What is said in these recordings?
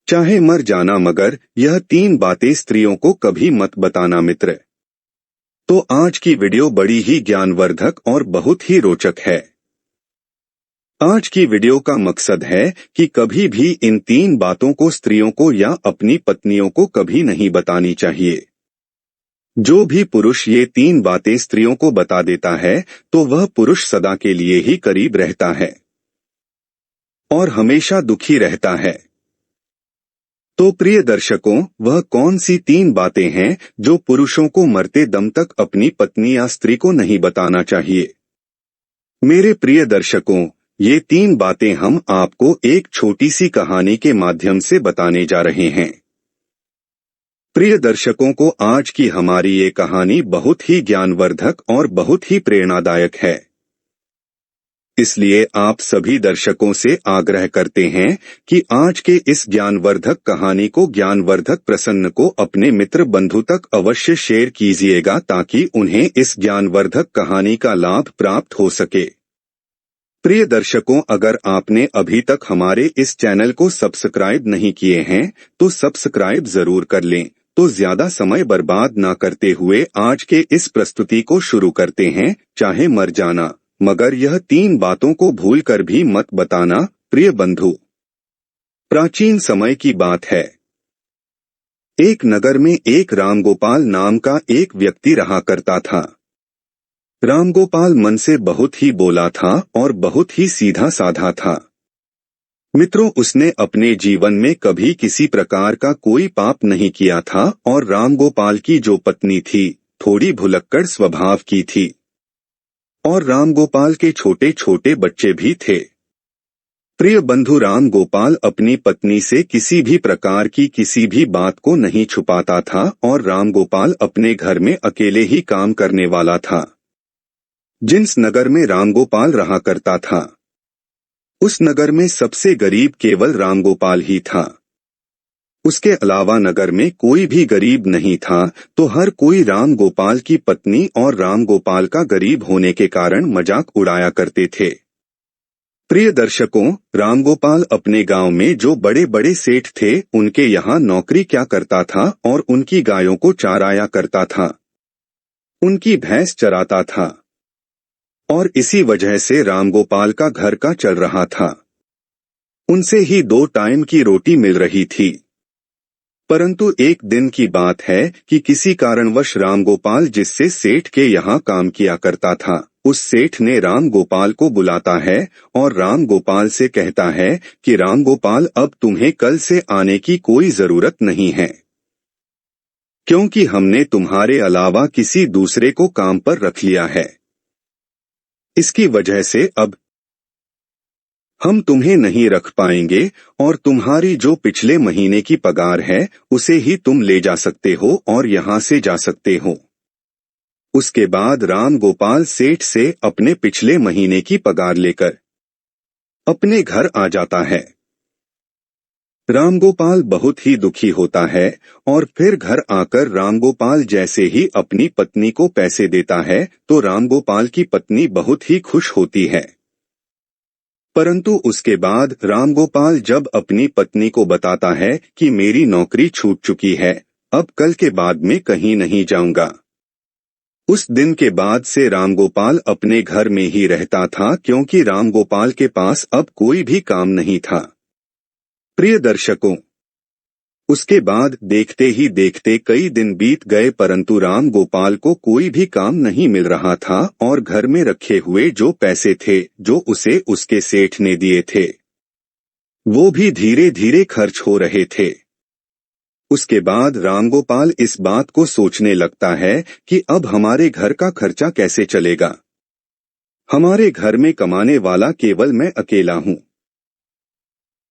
चाहे मर जाना, मगर यह 3 बातें स्त्रियों को कभी मत बताना मित्र। तो आज की वीडियो बड़ी ही ज्ञानवर्धक और बहुत ही रोचक है। आज की वीडियो का मकसद है कि कभी भी इन 3 बातों को स्त्रियों को या अपनी पत्नियों को कभी नहीं बतानी चाहिए। जो भी पुरुष ये 3 बातें स्त्रियों को बता देता है तो वह पुरुष सदा के लिए ही करीब रहता है और हमेशा दुखी रहता है। तो प्रिय दर्शकों, वह कौन सी 3 बातें हैं जो पुरुषों को मरते दम तक अपनी पत्नी या स्त्री को नहीं बताना चाहिए? मेरे प्रिय दर्शकों, ये 3 बातें हम आपको एक छोटी सी कहानी के माध्यम से बताने जा रहे हैं। प्रिय दर्शकों को आज की हमारी ये कहानी बहुत ही ज्ञानवर्धक और बहुत ही प्रेरणादायक है। इसलिए आप सभी दर्शकों से आग्रह करते हैं कि आज के इस ज्ञानवर्धक कहानी को ज्ञानवर्धक प्रसन्न को अपने मित्र बंधु तक अवश्य शेयर कीजिएगा ताकि उन्हें इस ज्ञानवर्धक कहानी का लाभ प्राप्त हो सके। प्रिय दर्शकों, अगर आपने अभी तक हमारे इस चैनल को सब्सक्राइब नहीं किए हैं तो सब्सक्राइब जरूर कर लें। तो ज्यादा समय बर्बाद ना करते हुए आज के इस प्रस्तुति को शुरू करते हैं। चाहे मर जाना, मगर यह 3 बातों को भूलकर भी मत बताना। प्रिय बंधु, प्राचीन समय की बात है। एक नगर में एक रामगोपाल नाम का एक व्यक्ति रहा करता था। रामगोपाल मन से बहुत ही बोला था और बहुत ही सीधा साधा था। मित्रों, उसने अपने जीवन में कभी किसी प्रकार का कोई पाप नहीं किया था और रामगोपाल की जो पत्नी थी थोड़ी भुलक्कड़ स्वभाव की थी और रामगोपाल के छोटे छोटे बच्चे भी थे। प्रिय बंधु, रामगोपाल अपनी पत्नी से किसी भी प्रकार की किसी भी बात को नहीं छुपाता था और रामगोपाल अपने घर में अकेले ही काम करने वाला था। जिस नगर में रामगोपाल रहा करता था उस नगर में सबसे गरीब केवल रामगोपाल ही था। उसके अलावा नगर में कोई भी गरीब नहीं था, तो हर कोई रामगोपाल की पत्नी और रामगोपाल का गरीब होने के कारण मजाक उड़ाया करते थे। प्रिय दर्शकों, रामगोपाल अपने गांव में जो बड़े बड़े सेठ थे उनके यहाँ नौकरी क्या करता था और उनकी गायों को चाराया करता था, उनकी भैंस चराता था और इसी वजह से रामगोपाल का घर का चल रहा था। उनसे ही 2 टाइम की रोटी मिल रही थी। परंतु एक दिन की बात है कि किसी कारणवश रामगोपाल जिससे सेठ के यहाँ काम किया करता था, उस सेठ ने रामगोपाल को बुलाता है और रामगोपाल से कहता है कि रामगोपाल, अब तुम्हें कल से आने की कोई जरूरत नहीं है, क्योंकि हमने तुम्हारे अलावा किसी दूसरे को काम पर रख लिया है। इसकी वजह से अब हम तुम्हें नहीं रख पाएंगे और तुम्हारी जो पिछले महीने की पगार है उसे ही तुम ले जा सकते हो और यहाँ से जा सकते हो। उसके बाद रामगोपाल सेठ से अपने पिछले महीने की पगार लेकर अपने घर आ जाता है। रामगोपाल बहुत ही दुखी होता है और फिर घर आकर रामगोपाल जैसे ही अपनी पत्नी को पैसे देता है तो रामगोपाल की पत्नी बहुत ही खुश होती है। परंतु उसके बाद रामगोपाल जब अपनी पत्नी को बताता है कि मेरी नौकरी छूट चुकी है, अब कल के बाद में कहीं नहीं जाऊंगा, उस दिन के बाद से रामगोपाल अपने घर में ही रहता था क्योंकि रामगोपाल के पास अब कोई भी काम नहीं था। प्रिय दर्शकों, उसके बाद देखते ही देखते कई दिन बीत गए परंतु रामगोपाल को कोई भी काम नहीं मिल रहा था और घर में रखे हुए जो पैसे थे जो उसे उसके सेठ ने दिए थे वो भी धीरे धीरे खर्च हो रहे थे। उसके बाद रामगोपाल इस बात को सोचने लगता है कि अब हमारे घर का खर्चा कैसे चलेगा। हमारे घर में कमाने वाला केवल मैं अकेला हूँ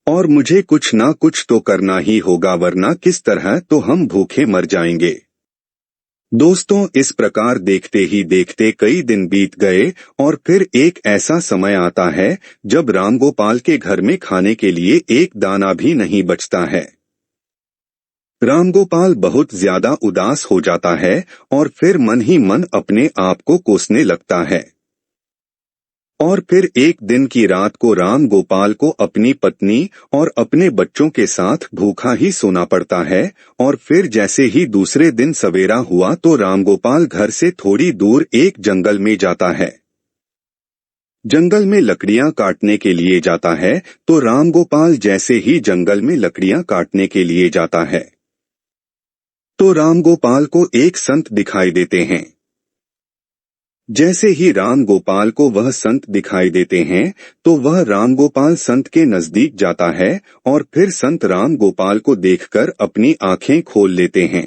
और मुझे कुछ ना कुछ तो करना ही होगा, वरना किस तरह तो हम भूखे मर जाएंगे। दोस्तों, इस प्रकार देखते ही देखते कई दिन बीत गए और फिर एक ऐसा समय आता है जब रामगोपाल के घर में खाने के लिए एक दाना भी नहीं बचता है। रामगोपाल बहुत ज्यादा उदास हो जाता है और फिर मन ही मन अपने आप को कोसने लगता है और फिर एक दिन की रात को राम गोपाल को अपनी पत्नी और अपने बच्चों के साथ भूखा ही सोना पड़ता है। और फिर जैसे ही दूसरे दिन सवेरा हुआ तो राम गोपाल घर से थोड़ी दूर एक जंगल में जाता है। जंगल में लकड़ियां काटने के लिए जाता है तो राम गोपाल जैसे ही जंगल में लकड़ियां काटने के लिए जाता है तो राम गोपाल को एक संत दिखाई देते हैं। जैसे ही राम गोपाल को वह संत दिखाई देते हैं तो वह राम गोपाल संत के नजदीक जाता है और फिर संत राम गोपाल को देखकर अपनी आंखें खोल लेते हैं।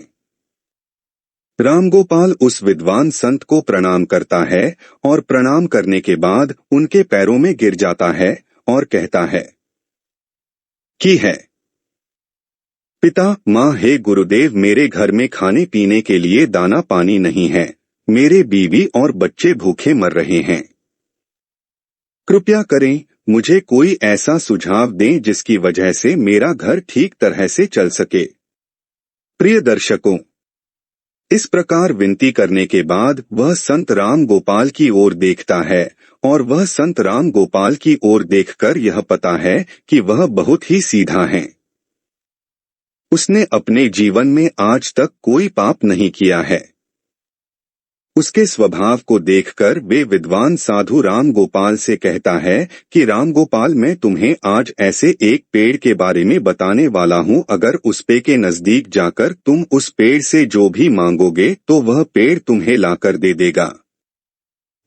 राम गोपाल उस विद्वान संत को प्रणाम करता है और प्रणाम करने के बाद उनके पैरों में गिर जाता है और कहता है कि है पिता माँ, हे गुरुदेव, मेरे घर में खाने पीने के लिए दाना पानी नहीं है। मेरे बीवी और बच्चे भूखे मर रहे हैं। कृपया करें, मुझे कोई ऐसा सुझाव दें जिसकी वजह से मेरा घर ठीक तरह से चल सके। प्रिय दर्शकों, इस प्रकार विनती करने के बाद वह संत राम गोपाल की ओर देखता है और वह संत राम गोपाल की ओर देखकर यह पता है कि वह बहुत ही सीधा है। उसने अपने जीवन में आज तक कोई पाप नहीं किया है। उसके स्वभाव को देखकर वे विद्वान साधु राम गोपाल से कहता है कि राम गोपाल, मैं तुम्हें आज ऐसे एक पेड़ के बारे में बताने वाला हूँ। अगर उस पेड़ के नजदीक जाकर तुम उस पेड़ से जो भी मांगोगे तो वह पेड़ तुम्हें लाकर दे देगा।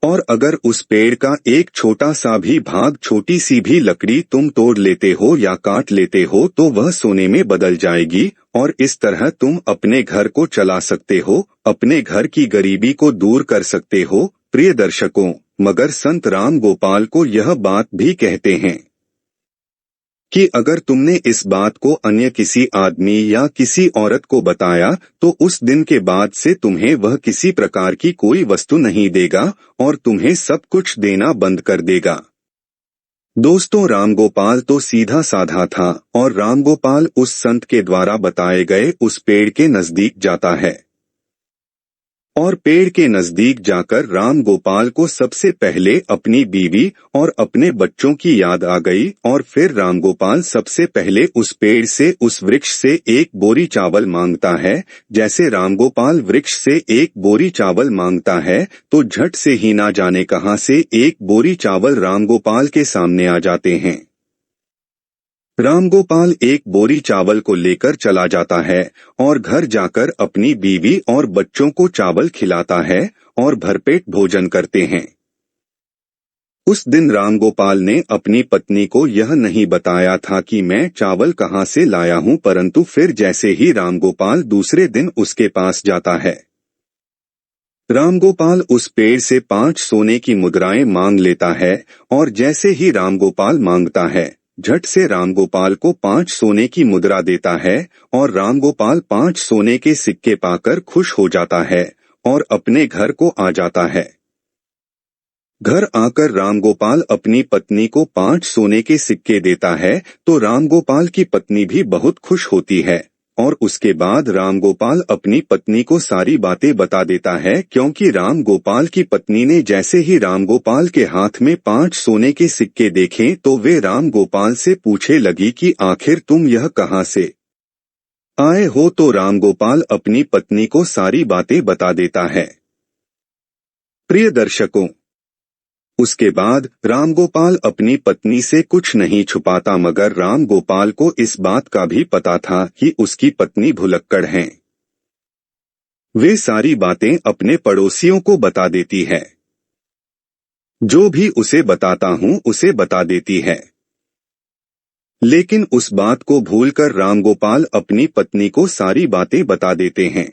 और अगर उस पेड़ का एक छोटा सा भी भाग, छोटी सी भी लकड़ी तुम तोड़ लेते हो या काट लेते हो तो वह सोने में बदल जाएगी और इस तरह तुम अपने घर को चला सकते हो, अपने घर की गरीबी को दूर कर सकते हो। प्रिय दर्शकों, मगर संत राम गोपाल को यह बात भी कहते हैं कि अगर तुमने इस बात को अन्य किसी आदमी या किसी औरत को बताया तो उस दिन के बाद से तुम्हें वह किसी प्रकार की कोई वस्तु नहीं देगा और तुम्हें सब कुछ देना बंद कर देगा। दोस्तों, राम गोपाल तो सीधा साधा था और राम गोपाल उस संत के द्वारा बताए गए उस पेड़ के नजदीक जाता है और पेड़ के नजदीक जाकर राम गोपाल को सबसे पहले अपनी बीवी और अपने बच्चों की याद आ गई और फिर राम गोपाल सबसे पहले उस पेड़ से, उस वृक्ष से एक बोरी चावल मांगता है। जैसे राम गोपाल वृक्ष से एक बोरी चावल मांगता है तो झट से ही ना जाने कहां से एक बोरी चावल राम गोपाल के सामने आ जाते हैं। राम गोपाल एक बोरी चावल को लेकर चला जाता है और घर जाकर अपनी बीवी और बच्चों को चावल खिलाता है और भरपेट भोजन करते हैं। उस दिन राम गोपाल ने अपनी पत्नी को यह नहीं बताया था कि मैं चावल कहां से लाया हूं, परंतु फिर जैसे ही राम गोपाल दूसरे दिन उसके पास जाता है, राम गोपाल उस पेड़ से 5 सोने की मुद्राएं मांग लेता है और जैसे ही राम गोपाल मांगता है, झट से राम गोपाल को 5 सोने की मुद्रा देता है और राम गोपाल 5 सोने के सिक्के पाकर खुश हो जाता है और अपने घर को आ जाता है। घर आकर राम गोपाल अपनी पत्नी को 5 सोने के सिक्के देता है तो राम गोपाल की पत्नी भी बहुत खुश होती है और उसके बाद राम गोपाल अपनी पत्नी को सारी बातें बता देता है, क्योंकि राम गोपाल की पत्नी ने जैसे ही राम गोपाल के हाथ में 5 सोने के सिक्के देखे तो वे राम गोपाल से पूछे लगी कि आखिर तुम यह कहां से आए हो। तो राम गोपाल अपनी पत्नी को सारी बातें बता देता है। प्रिय दर्शकों, उसके बाद राम गोपाल अपनी पत्नी से कुछ नहीं छुपाता, मगर राम गोपाल को इस बात का भी पता था कि उसकी पत्नी भुलक्कड़ हैं। वे सारी बातें अपने पड़ोसियों को बता देती है। जो भी उसे बताता हूं उसे बता देती है। लेकिन उस बात को भूलकर राम गोपाल अपनी पत्नी को सारी बातें बता देते हैं।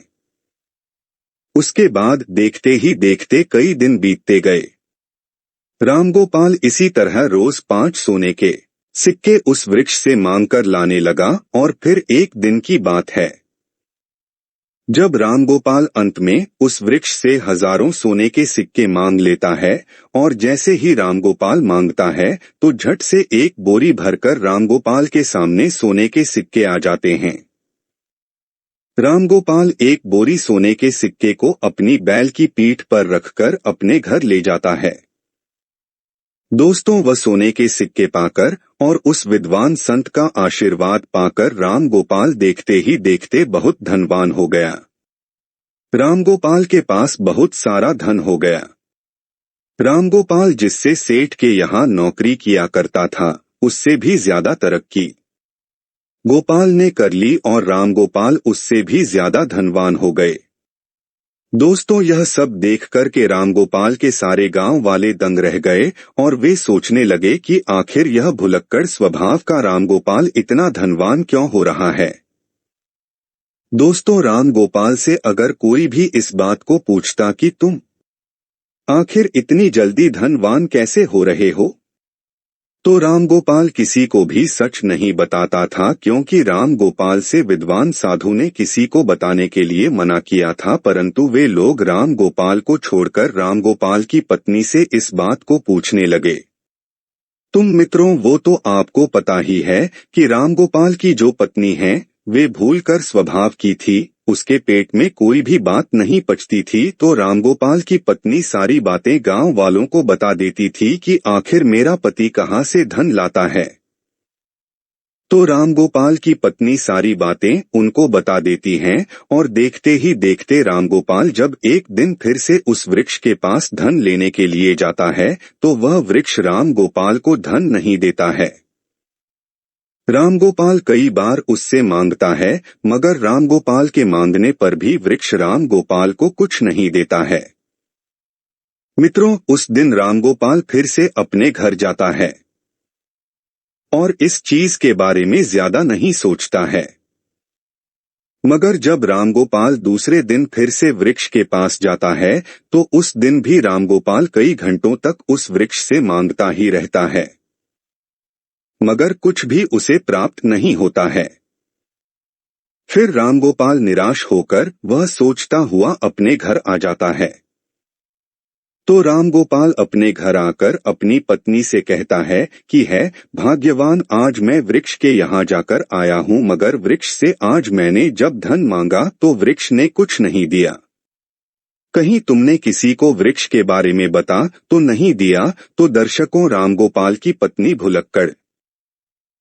उसके बाद देखते ही देखते कई दिन बीतते गए। राम गोपाल इसी तरह रोज 5 सोने के सिक्के उस वृक्ष से मांगकर लाने लगा और फिर एक दिन की बात है जब राम गोपाल अंत में उस वृक्ष से हजारों सोने के सिक्के मांग लेता है और जैसे ही राम गोपाल मांगता है तो झट से एक बोरी भरकर राम गोपाल के सामने सोने के सिक्के आ जाते हैं। राम गोपाल एक बोरी सोने के सिक्के को अपनी बैल की पीठ पर रखकर अपने घर ले जाता है। दोस्तों, वह सोने के सिक्के पाकर और उस विद्वान संत का आशीर्वाद पाकर राम गोपाल देखते ही देखते बहुत धनवान हो गया। राम गोपाल के पास बहुत सारा धन हो गया। राम गोपाल जिससे सेठ के यहाँ नौकरी किया करता था, उससे भी ज्यादा तरक्की गोपाल ने कर ली और राम गोपाल उससे भी ज्यादा धनवान हो गए। दोस्तों, यह सब देखकर के राम गोपाल के सारे गांव वाले दंग रह गए और वे सोचने लगे कि आखिर यह भुलक्कड़ स्वभाव का राम गोपाल इतना धनवान क्यों हो रहा है। दोस्तों, राम गोपाल से अगर कोई भी इस बात को पूछता कि तुम आखिर इतनी जल्दी धनवान कैसे हो रहे हो, तो राम गोपाल किसी को भी सच नहीं बताता था, क्योंकि राम गोपाल से विद्वान साधु ने किसी को बताने के लिए मना किया था, परंतु वे लोग राम गोपाल को छोड़कर राम गोपाल की पत्नी से इस बात को पूछने लगे। तुम मित्रों, वो तो आपको पता ही है कि राम गोपाल की जो पत्नी है वे भूलकर स्वभाव की थी, उसके पेट में कोई भी बात नहीं पचती थी, तो रामगोपाल की पत्नी सारी बातें गांव वालों को बता देती थी कि आखिर मेरा पति कहाँ से धन लाता है। तो रामगोपाल की पत्नी सारी बातें उनको बता देती हैं और देखते ही देखते रामगोपाल जब एक दिन फिर से उस वृक्ष के पास धन लेने के लिए जाता है, तो वह वृक्ष रामगोपाल को धन नहीं देता है। रामगोपाल कई बार उससे मांगता है, मगर रामगोपाल के मांगने पर भी वृक्ष रामगोपाल को कुछ नहीं देता है। मित्रों, उस दिन रामगोपाल फिर से अपने घर जाता है और इस चीज के बारे में ज्यादा नहीं सोचता है। मगर जब रामगोपाल दूसरे दिन फिर से वृक्ष के पास जाता है, तो उस दिन भी रामगोपाल कई घंटों तक उस वृक्ष से मांगता ही रहता है, मगर कुछ भी उसे प्राप्त नहीं होता है। फिर रामगोपाल निराश होकर वह सोचता हुआ अपने घर आ जाता है। तो रामगोपाल अपने घर आकर अपनी पत्नी से कहता है कि है भाग्यवान, आज मैं वृक्ष के यहाँ जाकर आया हूँ, मगर वृक्ष से आज मैंने जब धन मांगा तो वृक्ष ने कुछ नहीं दिया। कहीं तुमने किसी को वृक्ष के बारे में बता तो नहीं दिया। तो दर्शकों, रामगोपाल की पत्नी भुलक्कड़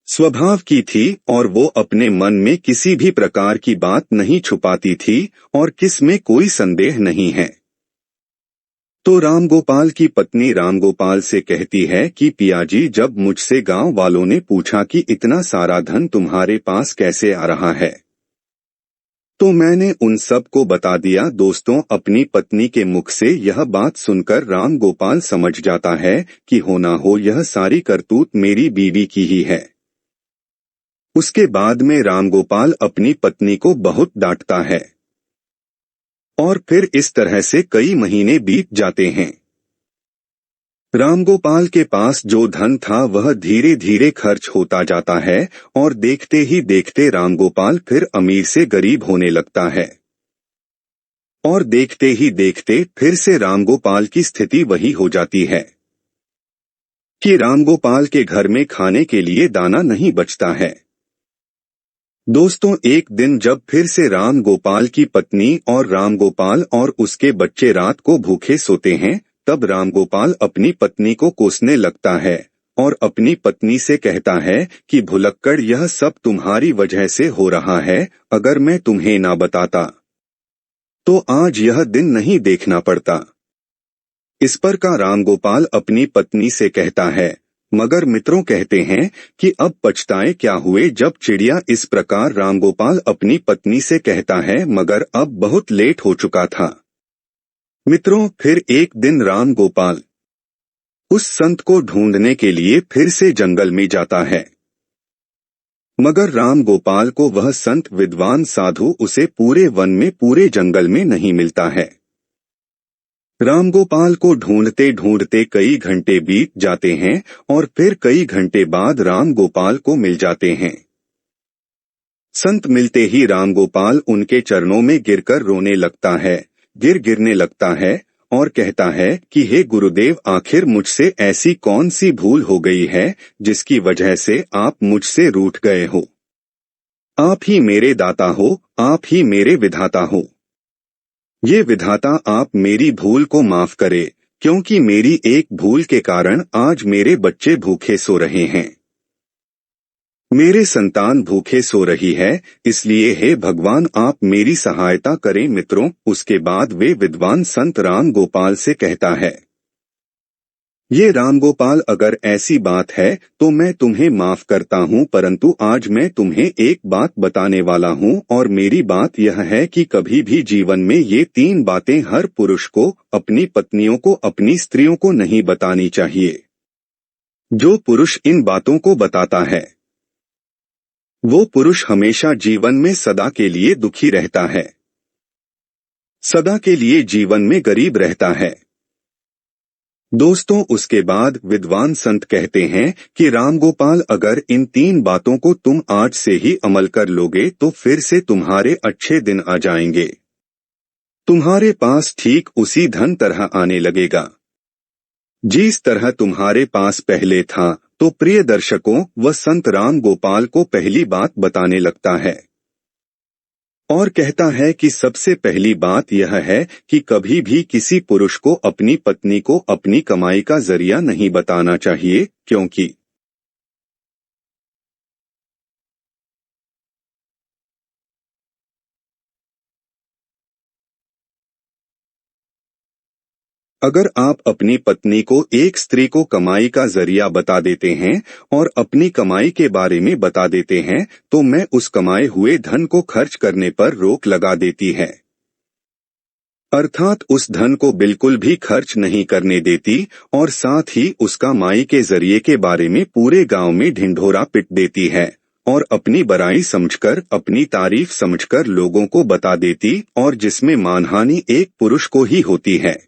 स्वभाव की थी और वो अपने मन में किसी भी प्रकार की बात नहीं छुपाती थी और किस में कोई संदेह नहीं है। तो रामगोपाल की पत्नी रामगोपाल से कहती है कि पियाजी, जब मुझसे गांव वालों ने पूछा कि इतना सारा धन तुम्हारे पास कैसे आ रहा है, तो मैंने उन सब को बता दिया। दोस्तों, अपनी पत्नी के मुख से यह बात सुनकर रामगोपाल समझ जाता है कि हो ना हो यह सारी करतूत मेरी बीवी की ही है। उसके बाद में रामगोपाल अपनी पत्नी को बहुत डांटता है और फिर इस तरह से कई महीने बीत जाते हैं। रामगोपाल के पास जो धन था वह धीरे धीरे खर्च होता जाता है और देखते ही देखते रामगोपाल फिर अमीर से गरीब होने लगता है और देखते ही देखते फिर से रामगोपाल की स्थिति वही हो जाती है कि रामगोपाल के घर में खाने के लिए दाना नहीं बचता है। दोस्तों, एक दिन जब फिर से रामगोपाल की पत्नी और रामगोपाल और उसके बच्चे रात को भूखे सोते हैं, तब रामगोपाल अपनी पत्नी को कोसने लगता है और अपनी पत्नी से कहता है कि भुलक्कड़, यह सब तुम्हारी वजह से हो रहा है। अगर मैं तुम्हें ना बताता तो आज यह दिन नहीं देखना पड़ता। इस पर का रामगोपाल अपनी पत्नी से कहता है, मगर मित्रों कहते हैं कि अब पछताए क्या हुए जब चिड़िया। इस प्रकार रामगोपाल अपनी पत्नी से कहता है, मगर अब बहुत लेट हो चुका था। मित्रों, फिर एक दिन रामगोपाल उस संत को ढूंढने के लिए फिर से जंगल में जाता है, मगर रामगोपाल को वह संत विद्वान साधु उसे पूरे वन में पूरे जंगल में नहीं मिलता है। रामगोपाल को ढूंढते ढूंढते कई घंटे बीत जाते हैं और फिर कई घंटे बाद रामगोपाल को मिल जाते हैं। संत मिलते ही रामगोपाल उनके चरणों में गिरकर रोने लगता है, गिरने लगता है और कहता है कि हे गुरुदेव, आखिर मुझसे ऐसी कौन सी भूल हो गई है जिसकी वजह से आप मुझसे रूठ गए हो। आप ही मेरे दाता हो, आप ही मेरे विधाता हो। ये विधाता आप मेरी भूल को माफ करे, क्योंकि मेरी एक भूल के कारण आज मेरे बच्चे भूखे सो रहे हैं। मेरे संतान भूखे सो रही है, इसलिए हे भगवान आप मेरी सहायता करें मित्रों। उसके बाद वे विद्वान संत राम गोपाल से कहता है, ये राम गोपाल अगर ऐसी बात है तो मैं तुम्हें माफ करता हूँ, परंतु आज मैं तुम्हें एक बात बताने वाला हूँ और मेरी बात यह है कि कभी भी जीवन में ये 3 बातें हर पुरुष को, अपनी पत्नियों को, अपनी स्त्रियों को नहीं बतानी चाहिए। जो पुरुष इन बातों को बताता है वो पुरुष हमेशा जीवन में सदा के लिए दुखी रहता है, सदा के लिए जीवन में गरीब रहता है। दोस्तों, उसके बाद विद्वान संत कहते हैं कि राम गोपाल अगर इन 3 बातों को तुम आज से ही अमल कर लोगे तो फिर से तुम्हारे अच्छे दिन आ जाएंगे। तुम्हारे पास ठीक उसी धन तरह आने लगेगा जिस तरह तुम्हारे पास पहले था। तो प्रिय दर्शकों, वह संत राम गोपाल को पहली बात बताने लगता है और कहता है कि सबसे पहली बात यह है कि कभी भी किसी पुरुष को अपनी पत्नी को अपनी कमाई का जरिया नहीं बताना चाहिए, क्योंकि अगर आप अपनी पत्नी को एक स्त्री को कमाई का जरिया बता देते हैं और अपनी कमाई के बारे में बता देते हैं तो मैं उस कमाए हुए धन को खर्च करने पर रोक लगा देती है, अर्थात उस धन को बिल्कुल भी खर्च नहीं करने देती और साथ ही उसका माई के जरिए के बारे में पूरे गांव में ढिंढोरा पिट देती है और अपनी बड़ाई समझकर, अपनी तारीफ समझकर लोगों को बता देती और जिसमें मानहानि एक पुरुष को ही होती है।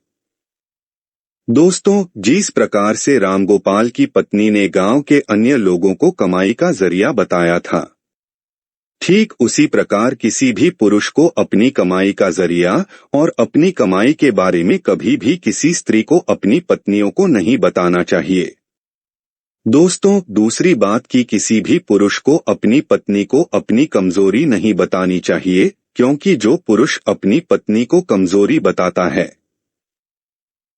दोस्तों, जिस प्रकार से रामगोपाल की पत्नी ने गांव के अन्य लोगों को कमाई का जरिया बताया था, ठीक उसी प्रकार किसी भी पुरुष को अपनी कमाई का जरिया और अपनी कमाई के बारे में कभी भी किसी स्त्री को अपनी पत्नियों को नहीं बताना चाहिए। दोस्तों, दूसरी बात कि किसी भी पुरुष को अपनी पत्नी को अपनी कमजोरी नहीं बतानी चाहिए, क्योंकि जो पुरुष अपनी पत्नी को कमजोरी बताता है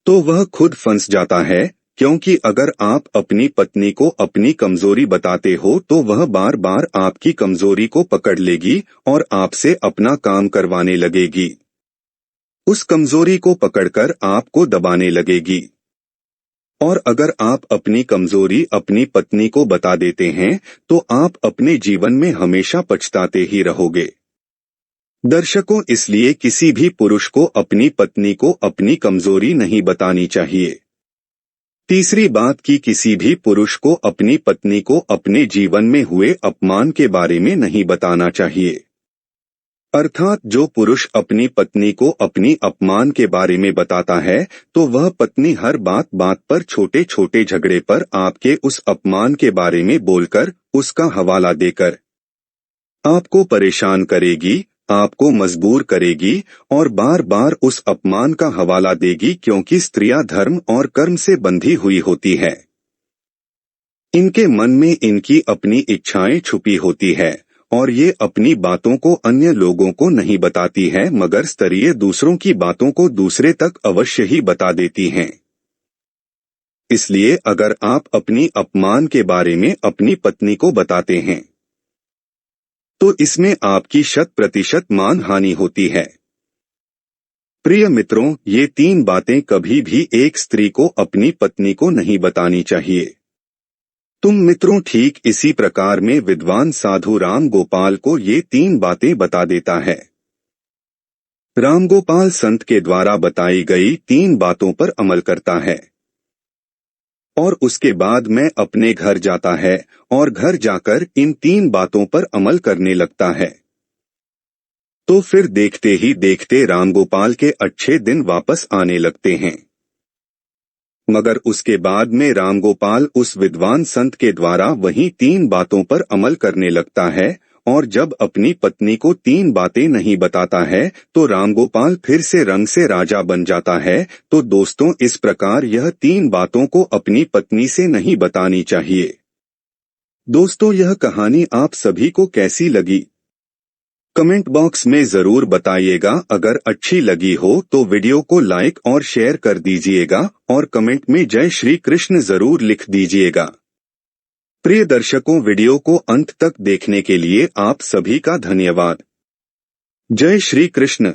तो वह खुद फंस जाता है, क्योंकि अगर आप अपनी पत्नी को अपनी कमजोरी बताते हो तो वह बार बार आपकी कमजोरी को पकड़ लेगी और आपसे अपना काम करवाने लगेगी, उस कमजोरी को पकड़कर आपको दबाने लगेगी। और अगर आप अपनी कमजोरी अपनी पत्नी को बता देते हैं तो आप अपने जीवन में हमेशा पछताते ही रहोगे। दर्शकों, इसलिए किसी भी पुरुष को अपनी पत्नी को अपनी कमजोरी नहीं बतानी चाहिए। तीसरी बात कि किसी भी पुरुष को अपनी पत्नी को अपने जीवन में हुए अपमान के बारे में नहीं बताना चाहिए, अर्थात जो पुरुष अपनी पत्नी को अपनी अपमान के बारे में बताता है तो वह पत्नी हर बात बात पर, छोटे छोटे झगड़े पर आपके उस अपमान के बारे में बोलकर, उसका हवाला देकर आपको परेशान करेगी, आपको मजबूर करेगी और बार बार उस अपमान का हवाला देगी, क्योंकि स्त्रियां धर्म और कर्म से बंधी हुई होती है। इनके मन में इनकी अपनी इच्छाएं छुपी होती है और ये अपनी बातों को अन्य लोगों को नहीं बताती है, मगर स्तरीय दूसरों की बातों को दूसरे तक अवश्य ही बता देती हैं। इसलिए अगर आप अपनी अपमान के बारे में अपनी पत्नी को बताते हैं तो इसमें आपकी 100% मान हानि होती है। प्रिय मित्रों, ये 3 बातें कभी भी एक स्त्री को अपनी पत्नी को नहीं बतानी चाहिए। तुम मित्रों, ठीक इसी प्रकार में विद्वान साधु राम गोपाल को ये 3 बातें बता देता है। रामगोपाल संत के द्वारा बताई गई 3 बातों पर अमल करता है और उसके बाद में अपने घर जाता है और घर जाकर इन 3 बातों पर अमल करने लगता है। तो फिर देखते ही देखते रामगोपाल के अच्छे दिन वापस आने लगते हैं। मगर उसके बाद में रामगोपाल उस विद्वान संत के द्वारा वही 3 बातों पर अमल करने लगता है और जब अपनी पत्नी को 3 बातें नहीं बताता है तो रामगोपाल फिर से रंग से राजा बन जाता है। तो दोस्तों, इस प्रकार यह 3 बातों को अपनी पत्नी से नहीं बतानी चाहिए। दोस्तों, यह कहानी आप सभी को कैसी लगी? कमेंट बॉक्स में जरूर बताइएगा। अगर अच्छी लगी हो तो वीडियो को लाइक और शेयर कर दीजिएगा और कमेंट में जय श्री कृष्ण जरूर लिख दीजिएगा। प्रिय दर्शकों, वीडियो को अंत तक देखने के लिए आप सभी का धन्यवाद। जय श्री कृष्ण।